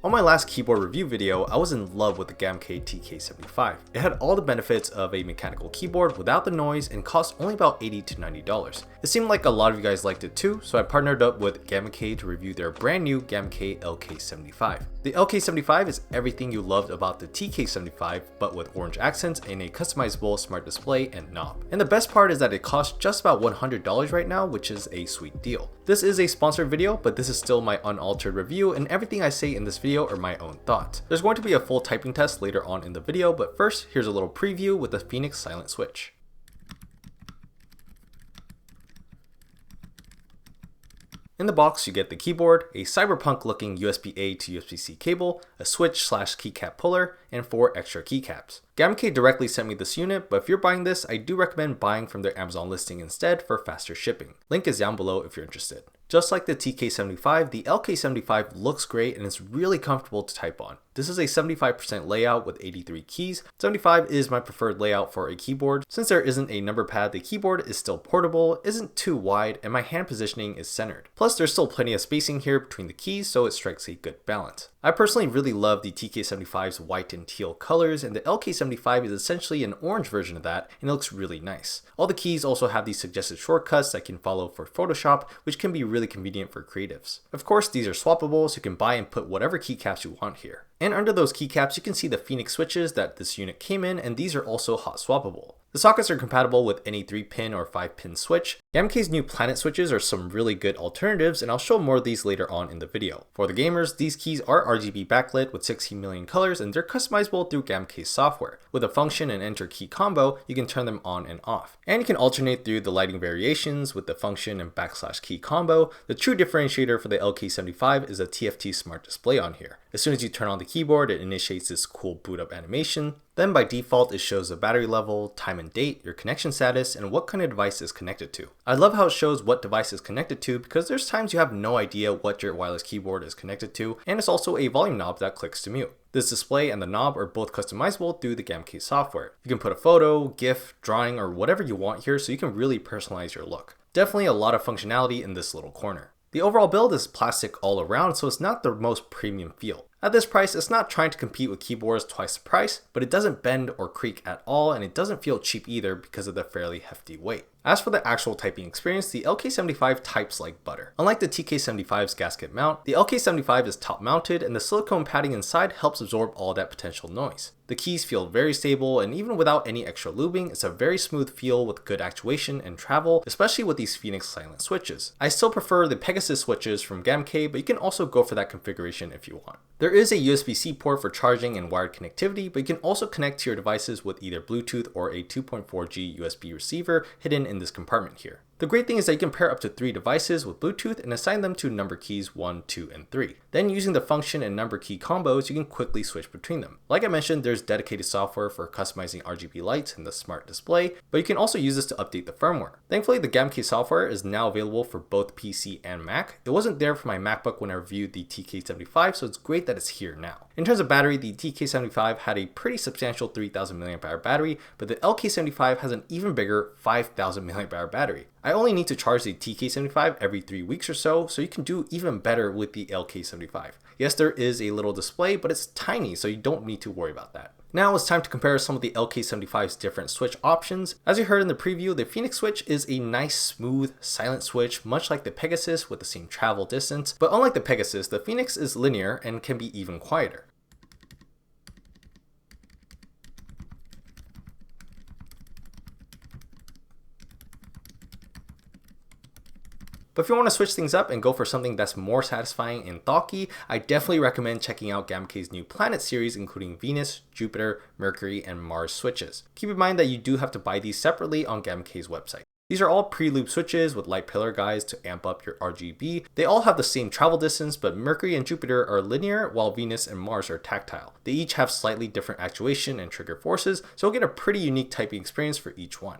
On my last keyboard review video, I was in love with the Gamkey TK75. It had all the benefits of a mechanical keyboard without the noise and cost only about $80 to $90. It seemed like a lot of you guys liked it too, so I partnered up with Gamkey to review their brand new Gamkey LK75. The LK75 is everything you loved about the TK75, but with orange accents and a customizable smart display and knob. And the best part is that it costs just about $100 right now, which is a sweet deal. This is a sponsored video, but this is still my unaltered review, and everything I say in this video are my own thoughts. There's going to be a full typing test later on in the video, but first, here's a little preview with the Phoenix Silent Switch. In the box, you get the keyboard, a cyberpunk looking USB-A to USB-C cable, a switch/keycap puller, and 4 extra keycaps. Gamkey directly sent me this unit, but if you're buying this, I do recommend buying from their Amazon listing instead for faster shipping. Link is down below if you're interested. Just like the TK75, the LK75 looks great and is really comfortable to type on. This is a 75% layout with 83 keys. 75 is my preferred layout for a keyboard. Since there isn't a number pad, the keyboard is still portable, isn't too wide, and my hand positioning is centered. Plus, there's still plenty of spacing here between the keys, so it strikes a good balance. I personally really love the TK75's white and teal colors, and the LK75 is essentially an orange version of that, and it looks really nice. All the keys also have these suggested shortcuts I can follow for Photoshop, which can be really convenient for creatives. Of course, these are swappable, so you can buy and put whatever keycaps you want here. And under those keycaps, you can see the Phoenix switches that this unit came in, and these are also hot swappable. The sockets are compatible with any 3-pin or 5-pin switch. Gamkey's new Planet switches are some really good alternatives, and I'll show more of these later on in the video. For the gamers, these keys are RGB backlit with 16 million colors, and they're customizable through Gamkey's software. With a function and enter key combo, you can turn them on and off. And you can alternate through the lighting variations with the function and \key combo. The true differentiator for the LK75 is a TFT smart display on here. As soon as you turn on the keyboard, it initiates this cool boot up animation. Then by default, it shows the battery level, time and date, your connection status, and what kind of device is connected to. I love how it shows what device is connected to because there's times you have no idea what your wireless keyboard is connected to, and it's also a volume knob that clicks to mute. This display and the knob are both customizable through the Gamkey software. You can put a photo, GIF, drawing, or whatever you want here so you can really personalize your look. Definitely a lot of functionality in this little corner. The overall build is plastic all around, so it's not the most premium feel. At this price, it's not trying to compete with keyboards twice the price, but it doesn't bend or creak at all, and it doesn't feel cheap either because of the fairly hefty weight. As for the actual typing experience, the LK75 types like butter. Unlike the TK75's gasket mount, the LK75 is top mounted, and the silicone padding inside helps absorb all that potential noise. The keys feel very stable, and even without any extra lubing, it's a very smooth feel with good actuation and travel, especially with these Phoenix Silent switches. I still prefer the Pegasus switches from Gamkey, but you can also go for that configuration if you want. There is a USB-C port for charging and wired connectivity, but you can also connect to your devices with either Bluetooth or a 2.4G USB receiver hidden in this compartment here. The great thing is that you can pair up to 3 devices with Bluetooth and assign them to number keys 1, 2, and 3. Then using the function and number key combos, you can quickly switch between them. Like I mentioned, there's dedicated software for customizing RGB lights in the smart display, but you can also use this to update the firmware. Thankfully, the Gamkey software is now available for both PC and Mac. It wasn't there for my MacBook when I reviewed the TK75, so it's great that it's here now. In terms of battery, the TK75 had a pretty substantial 3000 mAh battery, but the LK75 has an even bigger 5000 mAh battery. I only need to charge the TK75 every 3 weeks or so you can do even better with the LK75. Yes, there is a little display, but it's tiny, so you don't need to worry about that. Now it's time to compare some of the LK75's different switch options. As you heard in the preview, the Phoenix switch is a nice, smooth, silent switch, much like the Pegasus with the same travel distance, but unlike the Pegasus, the Phoenix is linear and can be even quieter. But if you want to switch things up and go for something that's more satisfying and thoughtful, I definitely recommend checking out Gamkey's new Planet series, including Venus, Jupiter, Mercury, and Mars switches. Keep in mind that you do have to buy these separately on Gamkey's website. These are all pre-loop switches with light pillar guides to amp up your RGB. They all have the same travel distance, but Mercury and Jupiter are linear, while Venus and Mars are tactile. They each have slightly different actuation and trigger forces, so you'll get a pretty unique typing experience for each one.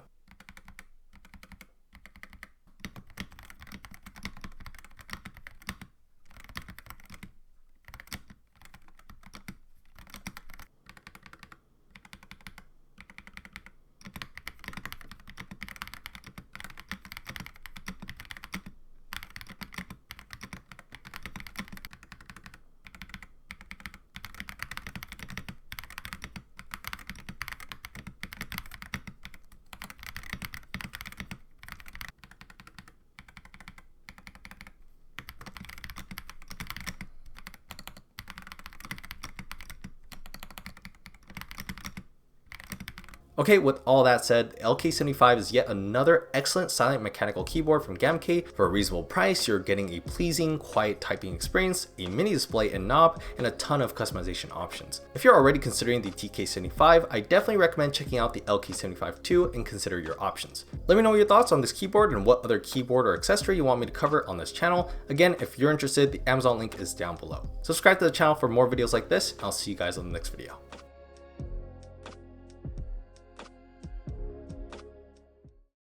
Okay, with all that said, the LK75 is yet another excellent silent mechanical keyboard from Gamkey. For a reasonable price, you're getting a pleasing, quiet typing experience, a mini display and knob, and a ton of customization options. If you're already considering the TK75, I definitely recommend checking out the LK75 too and consider your options. Let me know your thoughts on this keyboard and what other keyboard or accessory you want me to cover on this channel. Again, if you're interested, the Amazon link is down below. Subscribe to the channel for more videos like this, and I'll see you guys on the next video.